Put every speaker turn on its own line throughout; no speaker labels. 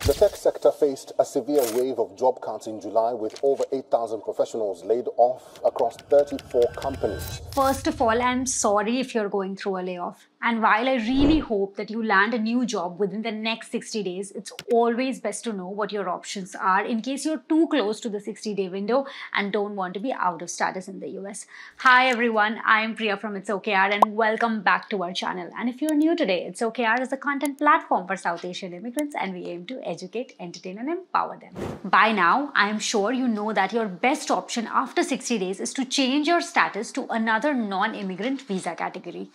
The tech sector faced a severe wave of job cuts in July, with over 8,000 professionals laid off across 34 companies.
First of all, I'm sorry if you're going through a layoff. And while I really hope that you land a new job within the next 60 days, it's always best to know what your options are in case you're too close to the 60-day window and don't want to be out of status in the US. Hi everyone, I'm Priya from It's OKR and welcome back to our channel. And if you're new today, It's OKR is a content platform for South Asian immigrants and we aim to educate, entertain and empower them. By now, I am sure you know that your best option after 60 days is to change your status to another non-immigrant visa category.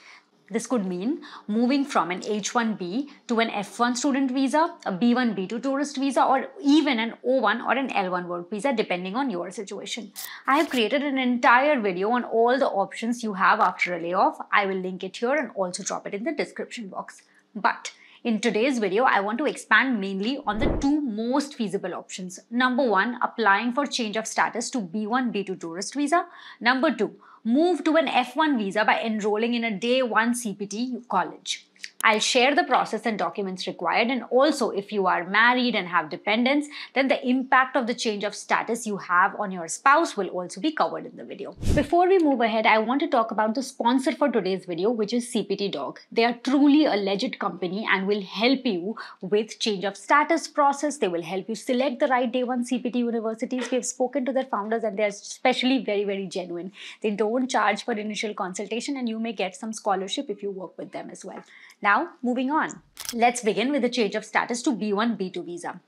This could mean moving from an H1B to an F1 student visa, a B1B to tourist visa, or even an O1 or an L1 work visa depending on your situation. I have created an entire video on all the options you have after a layoff. I will link it here and also drop it in the description box. But in today's video, I want to expand mainly on the two most feasible options. Number one, applying for change of status to B1, B2 tourist visa. Number two, move to an F1 visa by enrolling in a day one CPT college. I'll share the process and documents required, and also if you are married and have dependents, then the impact of the change of status you have on your spouse will also be covered in the video. Before we move ahead, I want to talk about the sponsor for today's video, which is CPT Dog. They are truly a legit company and will help you with change of status process. They will help you select the right day one CPT universities. We have spoken to their founders and they are especially very genuine. They don't charge for initial consultation and you may get some scholarship if you work with them as well. Now, moving on. Let's begin with the change of status to B1, B2 visa.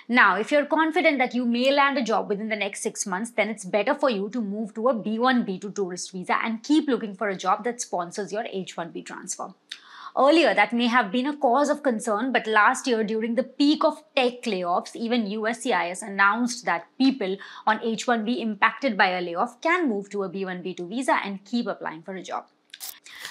Now, if you're confident that you may land a job within the next 6 months, then it's better for you to move to a B1, B2 tourist visa and keep looking for a job that sponsors your H1B transfer. Earlier, that may have been a cause of concern, but last year during the peak of tech layoffs, even USCIS announced that people on H1B impacted by a layoff can move to a B1, B2 visa and keep applying for a job.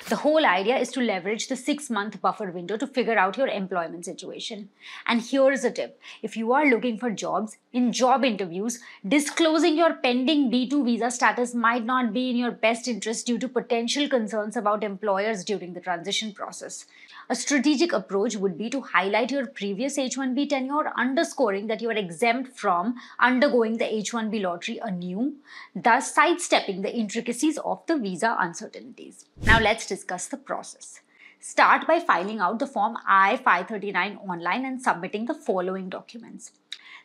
The whole idea is to leverage the 6-month buffer window to figure out your employment situation. And here's a tip. If you are looking for jobs, in job interviews, disclosing your pending B2 visa status might not be in your best interest due to potential concerns about employers during the transition process. A strategic approach would be to highlight your previous H1B tenure, underscoring that you are exempt from undergoing the H1B lottery anew, thus sidestepping the intricacies of the visa uncertainties. Now let's discuss the process. Start by filling out the form I-539 online and submitting the following documents.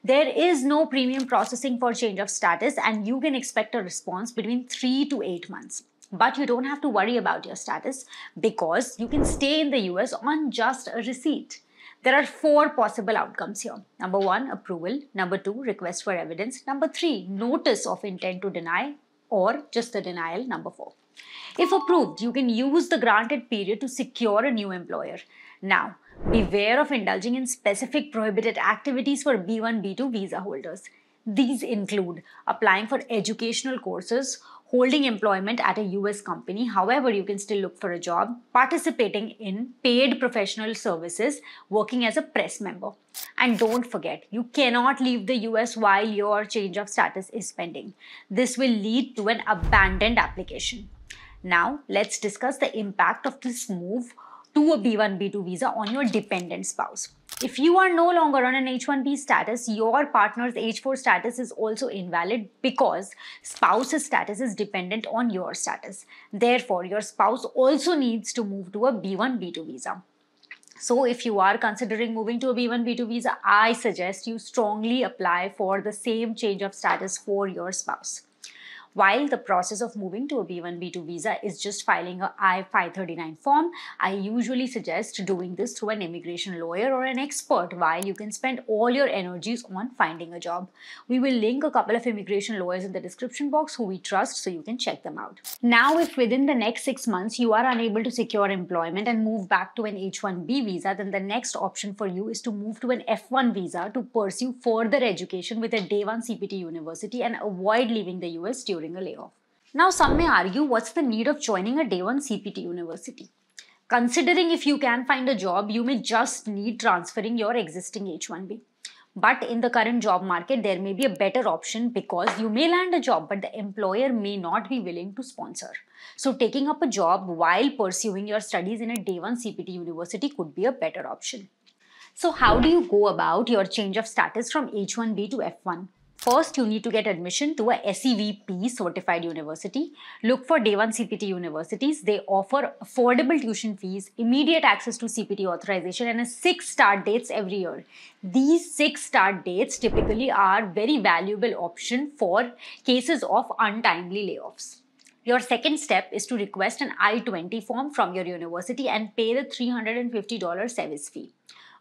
There is no premium processing for change of status and you can expect a response between 3 to 8 months. But you don't have to worry about your status because you can stay in the US on just a receipt. There are 4 possible outcomes here. Number 1, approval. Number 2, request for evidence. Number 3, notice of intent to deny, or just a denial. Number 4. If approved, you can use the granted period to secure a new employer. Now, beware of indulging in specific prohibited activities for B1, B2 visa holders. These include applying for educational courses, holding employment at a US company, however you can still look for a job, participating in paid professional services, working as a press member. And don't forget, you cannot leave the US while your change of status is pending. This will lead to an abandoned application. Now, let's discuss the impact of this move to a B1, B2 visa on your dependent spouse. If you are no longer on an H1B status, your partner's H4 status is also invalid because spouse's status is dependent on your status. Therefore, your spouse also needs to move to a B1, B2 visa. So if you are considering moving to a B1, B2 visa, I suggest you strongly apply for the same change of status for your spouse. While the process of moving to a B1, B2 visa is just filing a I-539 form, I usually suggest doing this through an immigration lawyer or an expert while you can spend all your energies on finding a job. We will link a couple of immigration lawyers in the description box who we trust so you can check them out. Now, if within the next 6 months you are unable to secure employment and move back to an H1B visa, then the next option for you is to move to an F1 visa to pursue further education with a day one CPT university and avoid leaving the US during a layoff. Now, some may argue, what's the need of joining a day one CPT university? Considering if you can find a job, you may just need transferring your existing H1B. But in the current job market, there may be a better option because you may land a job, but the employer may not be willing to sponsor. So taking up a job while pursuing your studies in a day one CPT university could be a better option. So how do you go about your change of status from H1B to F1? First, you need to get admission to a SEVP certified university. Look for Day 1 CPT universities. They offer affordable tuition fees, immediate access to CPT authorization, and 6 start dates every year. These 6 start dates typically are very valuable option for cases of untimely layoffs. Your second step is to request an I-20 form from your university and pay the $350 service fee.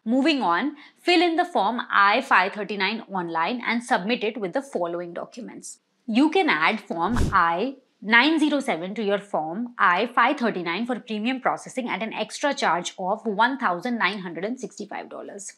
Moving on, fill in the form I-539 online and submit it with the following documents. You can add form I-907 to your form I-539 for premium processing at an extra charge of $1,965.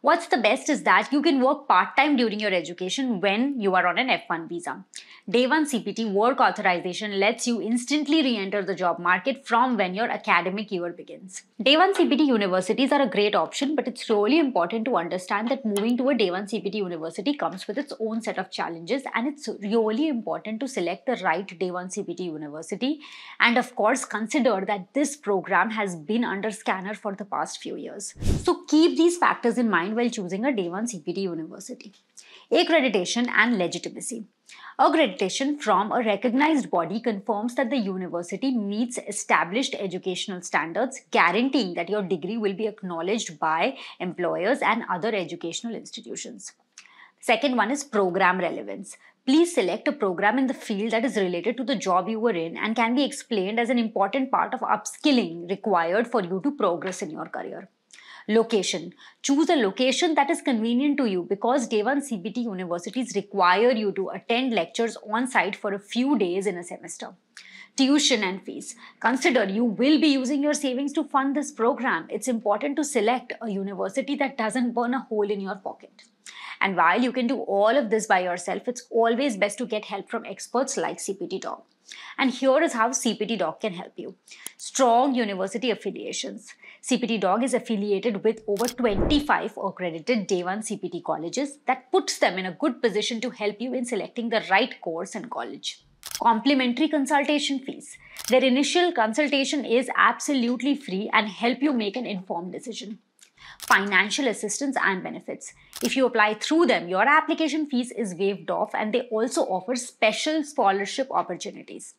What's the best is that you can work part-time during your education when you are on an F1 visa. Day 1 CPT work authorization lets you instantly re-enter the job market from when your academic year begins. Day 1 CPT universities are a great option, but it's really important to understand that moving to a Day 1 CPT university comes with its own set of challenges, and it's really important to select the right Day 1 CPT university and of course consider that this program has been under scanner for the past few years. So keep these factors in mind while choosing a Day 1 CPT university. Accreditation and legitimacy. Accreditation from a recognized body confirms that the university meets established educational standards, guaranteeing that your degree will be acknowledged by employers and other educational institutions. Second one is program relevance. Please select a program in the field that is related to the job you were in and can be explained as an important part of upskilling required for you to progress in your career. Location. Choose a location that is convenient to you because Day 1 CPT universities require you to attend lectures on site for a few days in a semester. Tuition and fees. Consider you will be using your savings to fund this program. It's important to select a university that doesn't burn a hole in your pocket. And while you can do all of this by yourself, it's always best to get help from experts like CPT Doc. And here is how CPT Doc can help you. Strong university affiliations. CPT Doc is affiliated with over 25 accredited Day 1 CPT colleges that puts them in a good position to help you in selecting the right course and college. Complimentary consultation fees. Their initial consultation is absolutely free and help you make an informed decision. Financial assistance and benefits. If you apply through them, your application fees is waived off and they also offer special scholarship opportunities.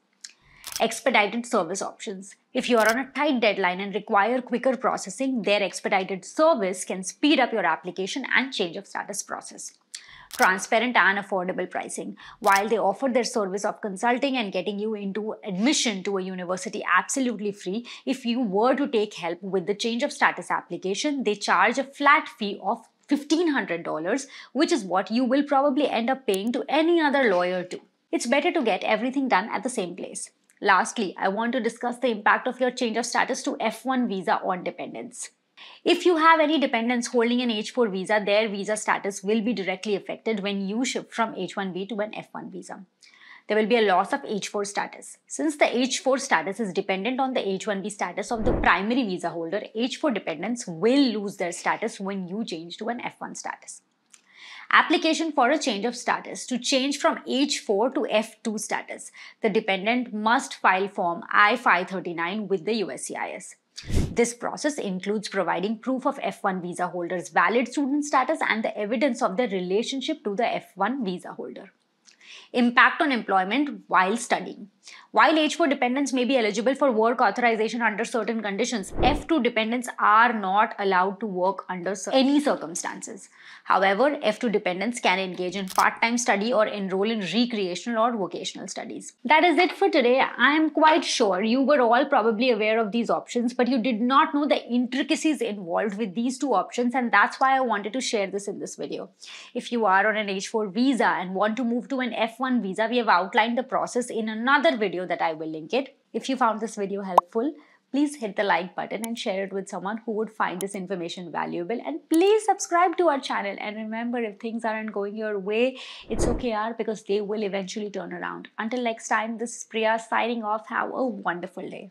Expedited service options. If you are on a tight deadline and require quicker processing, their expedited service can speed up your application and change of status process. Transparent and affordable pricing. While they offer their service of consulting and getting you into admission to a university absolutely free, if you were to take help with the change of status application, they charge a flat fee of $1,500, which is what you will probably end up paying to any other lawyer too. It's better to get everything done at the same place. Lastly, I want to discuss the impact of your change of status to F1 visa on dependents. If you have any dependents holding an H4 visa, their visa status will be directly affected when you shift from H1B to an F1 visa. There will be a loss of H4 status. Since the H4 status is dependent on the H1B status of the primary visa holder, H4 dependents will lose their status when you change to an F1 status. Application for a change of status. To change from H4 to F2 status, the dependent must file form I-539 with the USCIS. This process includes providing proof of F1 visa holder's valid student status and the evidence of their relationship to the F1 visa holder. Impact on employment while studying. While H4 dependents may be eligible for work authorization under certain conditions, F2 dependents are not allowed to work under any circumstances. However, F2 dependents can engage in part-time study or enroll in recreational or vocational studies. That is it for today. I am quite sure you were all probably aware of these options, but you did not know the intricacies involved with these two options, and that's why I wanted to share this in this video. If you are on an H4 visa and want to move to an F1 visa, we have outlined the process in another video that I will link it. If you found this video helpful, please hit the like button and share it with someone who would find this information valuable, and please subscribe to our channel. And remember, if things aren't going your way, it's okay, yaar, because they will eventually turn around. Until next time, this is Priya signing off. Have a wonderful day.